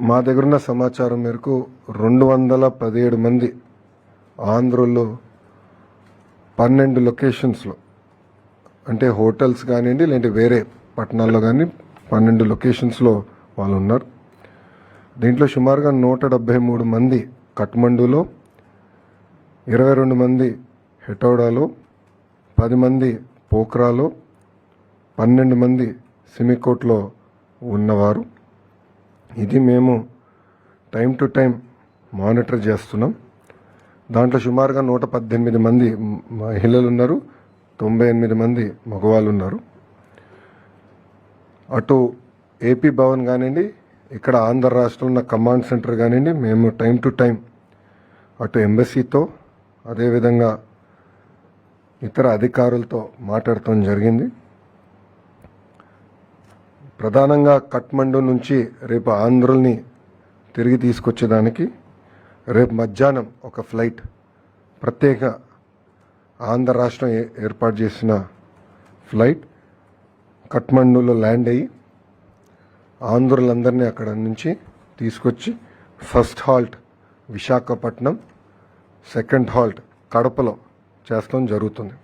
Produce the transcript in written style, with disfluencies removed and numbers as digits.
మా దగ్గరున్న సమాచారం మేరకు 217 మంది ఆంధ్రులు 12 లొకేషన్స్లో, అంటే హోటల్స్ కానివ్వండి లేదంటే వేరే పట్టణాల్లో కానీ 12 లొకేషన్స్లో వాళ్ళు ఉన్నారు. దీంట్లో సుమారుగా 173 మంది కఠ్మండూలో, 22 మంది హెటౌడాలో, 10 మంది పోఖ్రాలో, 12 మంది సిమికోట్లో ఉన్నవారు. ఇది మేము టైం టు టైం మానిటర్ చేస్తున్నాం. దాంట్లో సుమారుగా 118 మంది మహిళలు ఉన్నారు, 98 మంది మగవాళ్ళు ఉన్నారు. అటు ఏపీ భవన్ కానివ్వండి, ఇక్కడ ఆంధ్ర రాష్ట్రంలో ఉన్న కమాండ్ సెంటర్ కానివ్వండి, మేము టైం టు టైం అటు ఎంబసీతో అదేవిధంగా ఇతర అధికారులతో మాట్లాడటం జరిగింది. ప్రధానంగా కఠ్మండు నుంచి రేపు ఆంధ్రుల్ని తిరిగి తీసుకొచ్చేదానికి రేపు మధ్యాహ్నం ఒక ఫ్లైట్ ప్రత్యేక ఆంధ్ర రాష్ట్రం ఏర్పాటు చేసిన ఫ్లైట్ కఠ్మండూలో ల్యాండ్ అయ్యి ఆంధ్రులందరినీ అక్కడ నుంచి తీసుకొచ్చి first halt Visakhapatnam, second halt కడపలో చేస్తాం జరుగుతుంది.